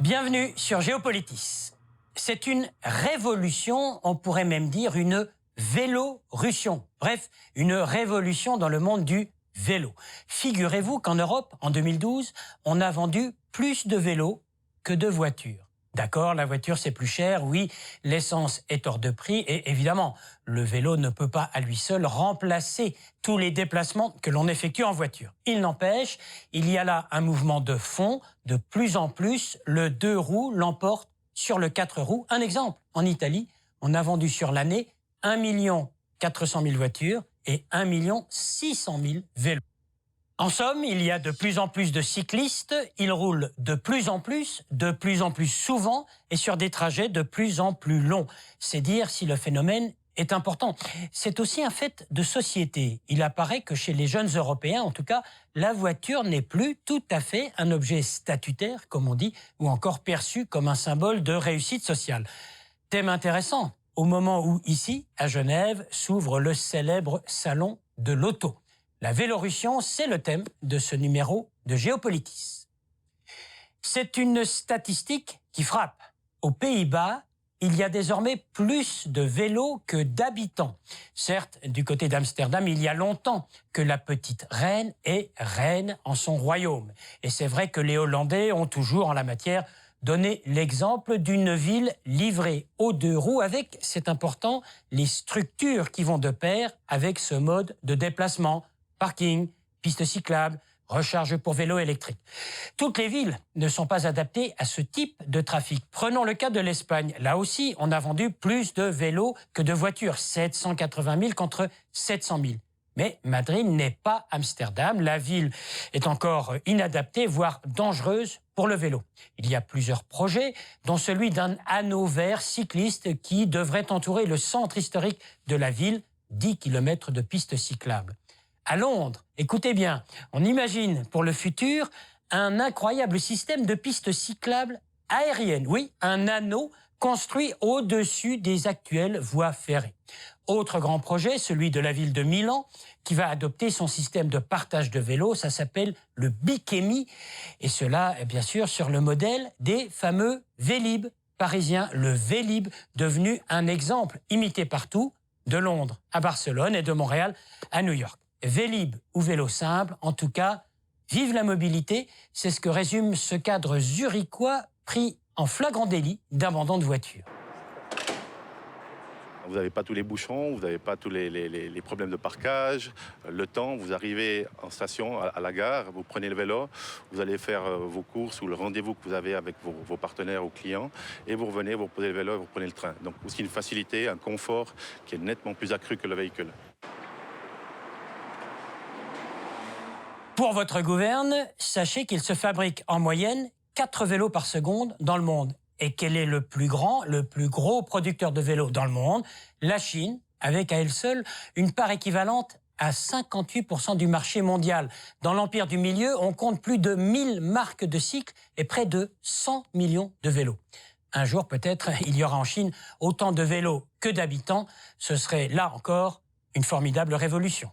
Bienvenue sur Géopolitis. C'est une révolution, on pourrait même dire une vélorussion. Bref, une révolution dans le monde du vélo. Figurez-vous qu'en Europe, en 2012, on a vendu plus de vélos que de voitures. D'accord, la voiture c'est plus cher, oui, l'essence est hors de prix et évidemment, le vélo ne peut pas à lui seul remplacer tous les déplacements que l'on effectue en voiture. Il n'empêche, il y a là un mouvement de fond, de plus en plus, le 2 roues l'emporte sur le 4 roues. Un exemple, en Italie, on a vendu sur l'année 1 400 000 voitures et 1 600 000 vélos. En somme, il y a de plus en plus de cyclistes, ils roulent de plus en plus souvent et sur des trajets de plus en plus longs. C'est dire si le phénomène est important. C'est aussi un fait de société. Il apparaît que chez les jeunes Européens, en tout cas, la voiture n'est plus tout à fait un objet statutaire, comme on dit, ou encore perçu comme un symbole de réussite sociale. Thème intéressant, au moment où, ici, à Genève, s'ouvre le célèbre salon de l'auto. La Vélorussion, c'est le thème de ce numéro de Géopolitis. C'est une statistique qui frappe. Aux Pays-Bas, il y a désormais plus de vélos que d'habitants. Certes, du côté d'Amsterdam, il y a longtemps que la petite reine est reine en son royaume. Et c'est vrai que les Hollandais ont toujours, en la matière, donné l'exemple d'une ville livrée aux 2 roues avec, c'est important, les structures qui vont de pair avec ce mode de déplacement. Parking, pistes cyclables, recharge pour vélos électriques. Toutes les villes ne sont pas adaptées à ce type de trafic. Prenons le cas de l'Espagne. Là aussi, on a vendu plus de vélos que de voitures. 780 000 contre 700 000. Mais Madrid n'est pas Amsterdam. La ville est encore inadaptée, voire dangereuse pour le vélo. Il y a plusieurs projets, dont celui d'un anneau vert cycliste qui devrait entourer le centre historique de la ville, 10 km de pistes cyclables. À Londres, écoutez bien, on imagine pour le futur un incroyable système de pistes cyclables aériennes. Oui, un anneau construit au-dessus des actuelles voies ferrées. Autre grand projet, celui de la ville de Milan, qui va adopter son système de partage de vélos, ça s'appelle le Bikemi, et cela, bien sûr, sur le modèle des fameux Vélib parisiens. Le Vélib, devenu un exemple imité partout, de Londres à Barcelone et de Montréal à New York. Vélib ou vélo simple, en tout cas, vive la mobilité, c'est ce que résume ce cadre zurichois pris en flagrant délit d'abandon de voiture. Vous n'avez pas tous les bouchons, vous n'avez pas tous les problèmes de parquage, le temps, vous arrivez en station, à la gare, vous prenez le vélo, vous allez faire vos courses ou le rendez-vous que vous avez avec vos partenaires ou clients, et vous revenez, vous posez le vélo et vous prenez le train. Donc aussi une facilité, un confort qui est nettement plus accru que le véhicule. Pour votre gouverne, sachez qu'il se fabrique en moyenne 4 vélos par seconde dans le monde. Et quel est le plus gros producteur de vélos dans le monde? La Chine, avec à elle seule une part équivalente à 58% du marché mondial. Dans l'empire du milieu, on compte plus de 1000 marques de cycles et près de 100 millions de vélos. Un jour, peut-être, il y aura en Chine autant de vélos que d'habitants. Ce serait, là encore, une formidable révolution.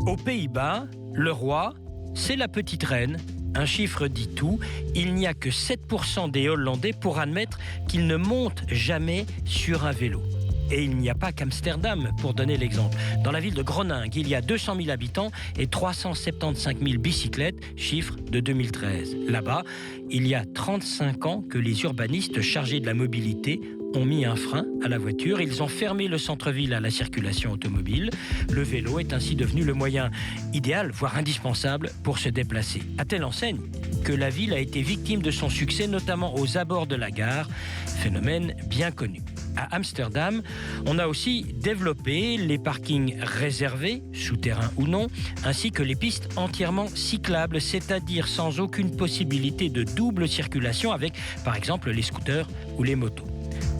Aux Pays-Bas, le roi, c'est la petite reine. Un chiffre dit tout. Il n'y a que 7% des Hollandais pour admettre qu'ils ne montent jamais sur un vélo. Et il n'y a pas qu'Amsterdam, pour donner l'exemple. Dans la ville de Groningue, il y a 200 000 habitants et 375 000 bicyclettes, chiffre de 2013. Là-bas, il y a 35 ans que les urbanistes chargés de la mobilité ont mis un frein à la voiture. Ils ont fermé le centre-ville à la circulation automobile. Le vélo est ainsi devenu le moyen idéal, voire indispensable, pour se déplacer. À telle enseigne que la ville a été victime de son succès, notamment aux abords de la gare, phénomène bien connu. À Amsterdam, on a aussi développé les parkings réservés, souterrains ou non, ainsi que les pistes entièrement cyclables, c'est-à-dire sans aucune possibilité de double circulation avec, par exemple, les scooters ou les motos.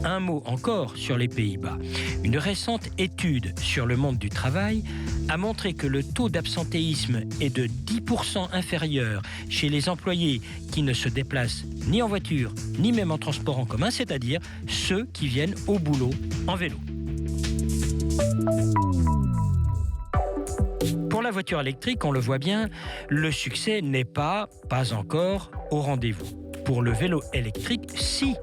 Un mot encore sur les Pays-Bas. Une récente étude sur le monde du travail a montré que le taux d'absentéisme est de 10% inférieur chez les employés qui ne se déplacent ni en voiture, ni même en transport en commun, c'est-à-dire ceux qui viennent au boulot en vélo. Pour Pour la voiture électrique, on le voit bien, le succès n'est pas encore au rendez-vous. Pour le vélo électrique, si,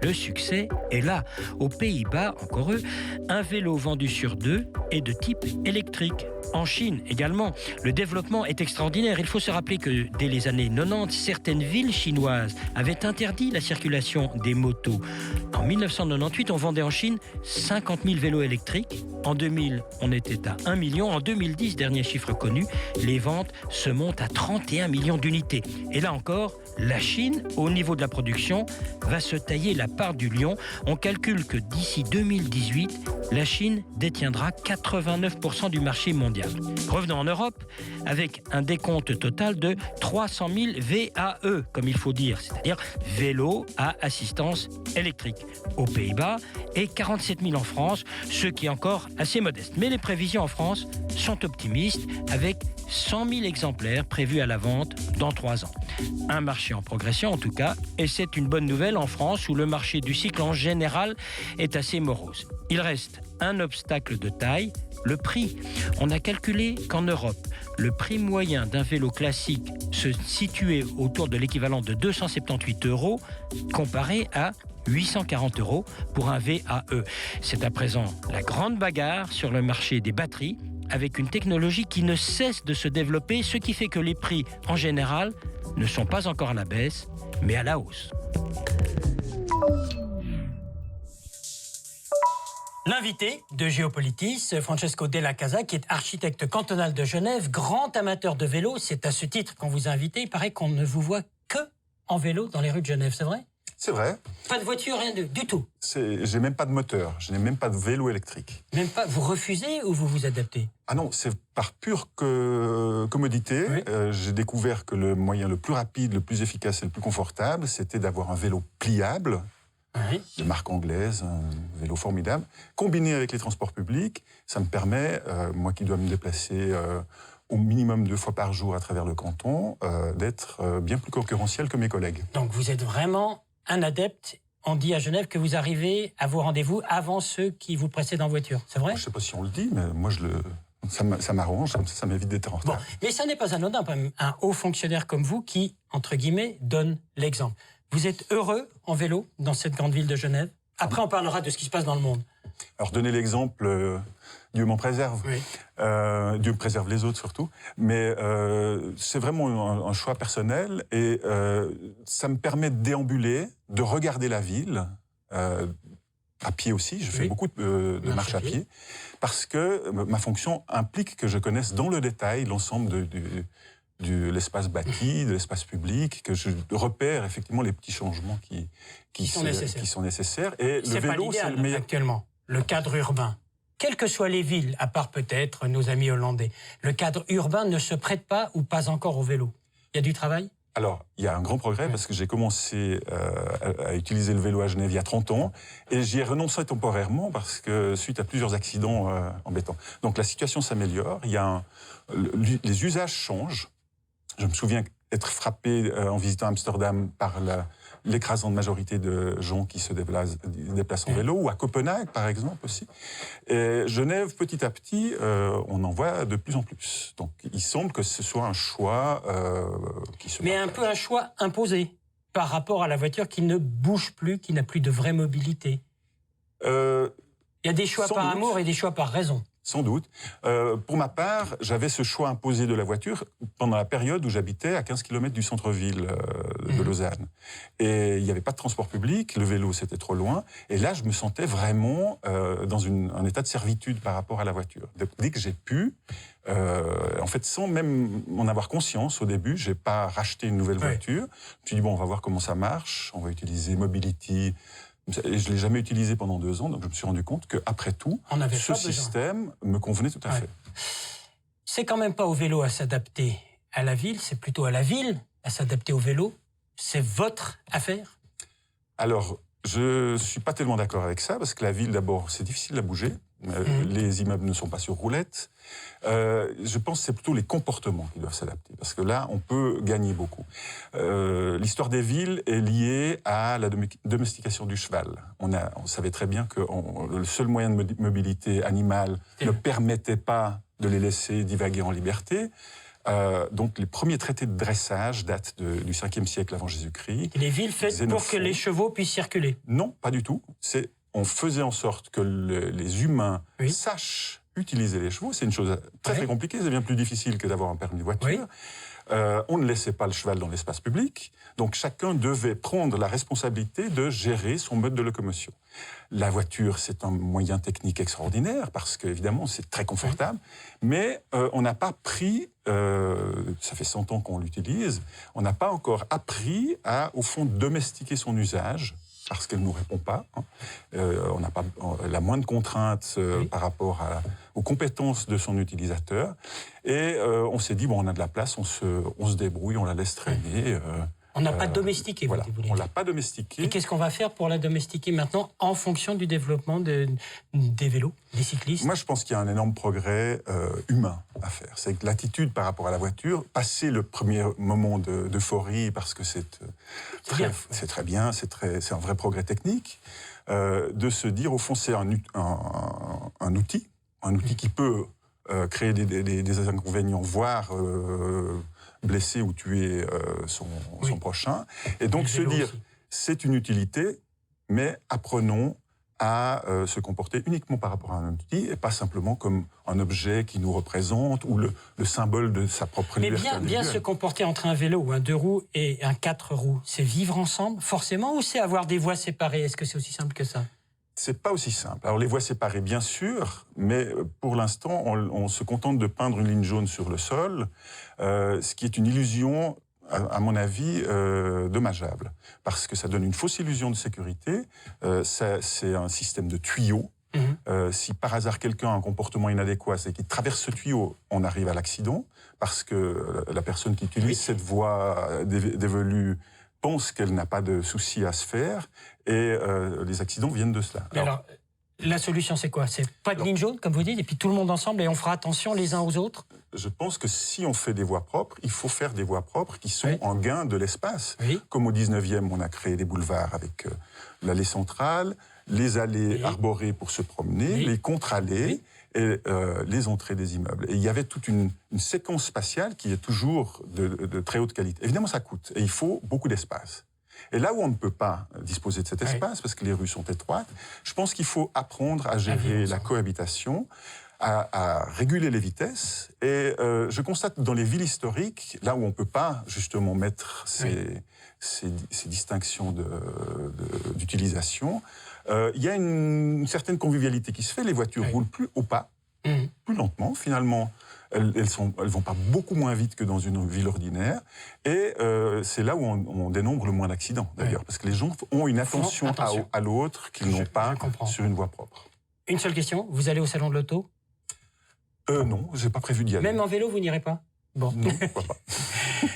le succès est là. Aux Pays-Bas, encore eux, un vélo vendu sur 2 est de type électrique. En Chine également, le développement est extraordinaire. Il faut se rappeler que dès les années 90, certaines villes chinoises avaient interdit la circulation des motos. En 1998, on vendait en Chine 50 000 vélos électriques. En 2000, on était à 1 million. En 2010, dernier chiffre connu, les ventes se montent à 31 millions d'unités. Et là encore, la Chine, au niveau de la production, va se tailler la part du lion. On calcule que d'ici 2018, la Chine détiendra 89% du marché mondial. Revenons en Europe avec un décompte total de 300 000 VAE, comme il faut dire, c'est-à-dire vélos à assistance électrique aux Pays-Bas et 47 000 en France, ce qui est encore assez modeste. Mais les prévisions en France sont optimistes avec 100 000 exemplaires prévus à la vente dans 3 ans. Un marché en progression en tout cas, et c'est une bonne nouvelle en France où le marché du cycle en général est assez morose. Il reste un obstacle de taille, le prix. On a calculé qu'en Europe, le prix moyen d'un vélo classique se situait autour de l'équivalent de 278 € comparé à 840 € pour un VAE. C'est à présent la grande bagarre sur le marché des batteries avec une technologie qui ne cesse de se développer, ce qui fait que les prix en général ne sont pas encore à la baisse, mais à la hausse. L'invité de Géopolitis, Francesco Della Casa, qui est architecte cantonal de Genève, grand amateur de vélo. C'est à ce titre qu'on vous a invité. Il paraît qu'on ne vous voit que en vélo dans les rues de Genève, c'est vrai? C'est vrai. Pas de voiture, rien du tout. J'ai même pas de moteur, je n'ai même pas de vélo électrique. Même pas. Vous refusez ou vous vous adaptez? Ah non, c'est par pure commodité. Oui. J'ai découvert que le moyen le plus rapide, le plus efficace et le plus confortable, c'était d'avoir un vélo pliable, Oui. de marque anglaise, un vélo formidable, combiné avec les transports publics. Ça me permet, moi qui dois me déplacer au minimum 2 fois par jour à travers le canton, d'être bien plus concurrentiel que mes collègues. Donc vous êtes vraiment un adepte. On dit à Genève que vous arrivez à vos rendez-vous avant ceux qui vous précèdent en voiture. C'est vrai? Je ne sais pas si on le dit, mais moi ça m'arrange, ça m'évite d'être en retard. Bon, mais ça n'est pas anodin, quand même, un haut fonctionnaire comme vous qui, entre guillemets, donne l'exemple. Vous êtes heureux en vélo dans cette grande ville de Genève? Après, on parlera de ce qui se passe dans le monde. Alors, donner l'exemple, Dieu m'en préserve. Oui. Dieu préserve les autres surtout. Mais c'est vraiment un choix personnel et ça me permet de déambuler, de regarder la ville, à pied aussi. Je fais beaucoup de marche à pied. Parce que ma fonction implique que je connaisse dans le détail l'ensemble de l'espace bâti, de l'espace public, que je repère effectivement les petits changements qui sont nécessaires. Et le vélo, c'est le meilleur. Actuellement, le cadre urbain, quelles que soient les villes, à part peut-être nos amis hollandais, le cadre urbain ne se prête pas ou pas encore au vélo. Il y a du travail? Alors, il y a un grand progrès parce que j'ai commencé à utiliser le vélo à Genève il y a 30 ans et j'y ai renoncé temporairement parce que suite à plusieurs accidents embêtants. Donc la situation s'améliore, les usages changent. Je me souviens être frappé en visitant Amsterdam par l'écrasante majorité de gens qui se déplacent en vélo, ou à Copenhague, par exemple, aussi. Et Genève, petit à petit, on en voit de plus en plus. Donc, il semble que ce soit un choix qui se Mais partage. un peu un choix imposé par rapport à la voiture qui ne bouge plus, qui n'a plus de vraie mobilité. Il y a des choix par amour et des choix par raison. Sans doute. Pour ma part, j'avais ce choix imposé de la voiture pendant la période où j'habitais à 15 km du centre-ville de Lausanne. Et il n'y avait pas de transport public, le vélo c'était trop loin. Et là, je me sentais vraiment dans un état de servitude par rapport à la voiture. Dès que j'ai pu, en fait, sans même en avoir conscience au début, j'ai pas racheté une nouvelle voiture. Je me suis dit, bon, on va voir comment ça marche, on va utiliser Mobility. Et je ne l'ai jamais utilisé pendant 2 ans, donc je me suis rendu compte qu'après tout, ce système me convenait tout à fait. C'est quand même pas au vélo à s'adapter à la ville, c'est plutôt à la ville à s'adapter au vélo. C'est votre affaire? Alors, je ne suis pas tellement d'accord avec ça, parce que la ville, d'abord, c'est difficile à bouger. Les immeubles ne sont pas sur roulettes. Je pense que c'est plutôt les comportements qui doivent s'adapter, parce que là, on peut gagner beaucoup. L'histoire des villes est liée à la domestication du cheval. On savait très bien que le seul moyen de mobilité animale ne permettait pas de les laisser divaguer en liberté. Donc les premiers traités de dressage datent du 5e siècle avant Jésus-Christ. Les villes faites pour que les chevaux puissent circuler. Non, pas du tout. On faisait en sorte que les humains sachent utiliser les chevaux. C'est une chose très compliquée, c'est bien plus difficile que d'avoir un permis de voiture. Oui. On ne laissait pas le cheval dans l'espace public, donc chacun devait prendre la responsabilité de gérer son mode de locomotion. La voiture, c'est un moyen technique extraordinaire, parce qu'évidemment, c'est très confortable, mais on n'a pas pris, ça fait 100 ans qu'on l'utilise, on n'a pas encore appris à, au fond, domestiquer son usage, parce qu'elle ne nous répond pas. On n'a pas la moindre contrainte par rapport aux compétences de son utilisateur. Et on s'est dit, bon, on a de la place, on se débrouille, on la laisse traîner. On n'a pas domestiqué, voilà, vous voulez on dire. l'a pas domestiqué. Et qu'est-ce qu'on va faire pour la domestiquer maintenant en fonction du développement des vélos, des cyclistes? Moi, je pense qu'il y a un énorme progrès humain à faire. C'est que l'attitude par rapport à la voiture, passer le premier moment d'euphorie, parce que c'est très bien, c'est un vrai progrès technique, de se dire, au fond, c'est un outil qui peut créer des inconvénients, voire blesser ou tuer son prochain. Et donc se dire, c'est une utilité, mais apprenons à se comporter uniquement par rapport à un outil et pas simplement comme un objet qui nous représente ou le symbole de sa propre liberté. Mais bien se comporter entre un vélo ou un 2 roues et un 4 roues, c'est vivre ensemble forcément, ou c'est avoir des voies séparées? Est-ce que c'est aussi simple que ça? C'est pas aussi simple. Alors les voies séparées, bien sûr, mais pour l'instant, on se contente de peindre une ligne jaune sur le sol, ce qui est une illusion, à mon avis, dommageable, parce que ça donne une fausse illusion de sécurité. C'est un système de tuyaux. Si par hasard quelqu'un a un comportement inadéquat, c'est qu'il traverse ce tuyau, on arrive à l'accident, parce que la personne qui utilise cette voie dévolue pense qu'elle n'a pas de souci à se faire, et les accidents viennent de cela. Alors, la solution, c'est quoi? C'est pas de ligne jaune, comme vous dites, et puis tout le monde ensemble, et on fera attention les uns aux autres? Je pense que si on fait des voies propres, il faut faire des voies propres qui sont en gain de l'espace. Comme au 19e, on a créé des boulevards avec l'allée centrale, les allées arborées pour se promener, les contre-allées, et les entrées des immeubles. Et il y avait toute une séquence spatiale qui est toujours de très haute qualité. Évidemment, ça coûte, et il faut beaucoup d'espace. Et là où on ne peut pas disposer de cet espace, parce que les rues sont étroites, je pense qu'il faut apprendre à gérer la cohabitation, à réguler les vitesses. Et je constate que dans les villes historiques, là où on ne peut pas justement mettre ces distinctions d'utilisation, il y a une certaine convivialité qui se fait. Les voitures roulent plus au pas, plus lentement. Finalement, elles vont pas beaucoup moins vite que dans une ville ordinaire. Et c'est là où on dénombre le moins d'accidents, d'ailleurs. Parce que les gens ont une attention à l'autre qu'ils n'ont pas sur une voie propre. Une seule question, vous allez au salon de l'auto? Non, j'ai pas prévu d'y aller. Même en vélo, vous n'irez pas? Bon. Non, pourquoi pas.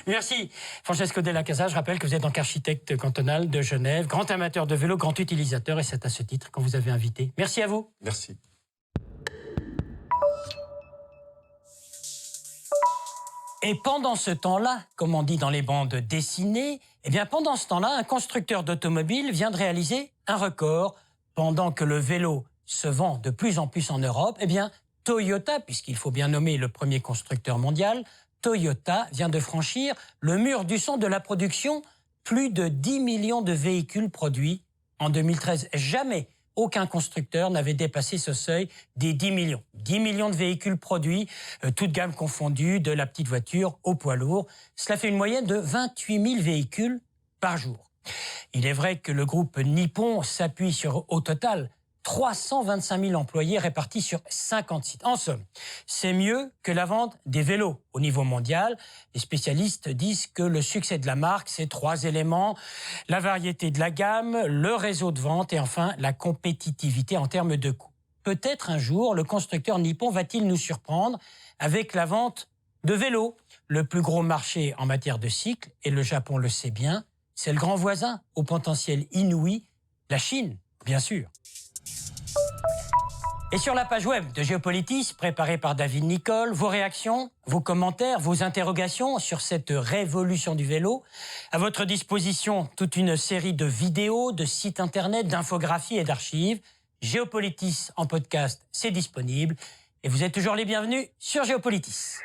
Merci. Francesco Della Casa, je rappelle que vous êtes donc architecte cantonal de Genève, grand amateur de vélo, grand utilisateur, et c'est à ce titre qu'on vous avait invité. Merci à vous. Merci. Et pendant ce temps-là, comme on dit dans les bandes dessinées, eh bien pendant ce temps-là, un constructeur d'automobile vient de réaliser un record. Pendant que le vélo se vend de plus en plus en Europe, eh bien Toyota, puisqu'il faut bien nommer le premier constructeur mondial, Toyota vient de franchir le mur du son de la production. Plus de 10 millions de véhicules produits en 2013. Jamais aucun constructeur n'avait dépassé ce seuil des 10 millions. 10 millions de véhicules produits, toutes gammes confondues, de la petite voiture au poids lourd. Cela fait une moyenne de 28 000 véhicules par jour. Il est vrai que le groupe Nippon s'appuie sur, au total, 325 000 employés répartis sur 50 sites. En somme, c'est mieux que la vente des vélos au niveau mondial. Les spécialistes disent que le succès de la marque, c'est 3 éléments: la variété de la gamme, le réseau de vente et enfin la compétitivité en termes de coût. Peut-être un jour, le constructeur Nippon va-t-il nous surprendre avec la vente de vélos. Le plus gros marché en matière de cycles, et le Japon le sait bien, c'est le grand voisin au potentiel inouï, la Chine, bien sûr. Et sur la page web de Géopolitis, préparée par David Nicole, vos réactions, vos commentaires, vos interrogations sur cette révolution du vélo. À votre disposition, toute une série de vidéos, de sites internet, d'infographies et d'archives. Géopolitis en podcast, c'est disponible. Et vous êtes toujours les bienvenus sur Géopolitis.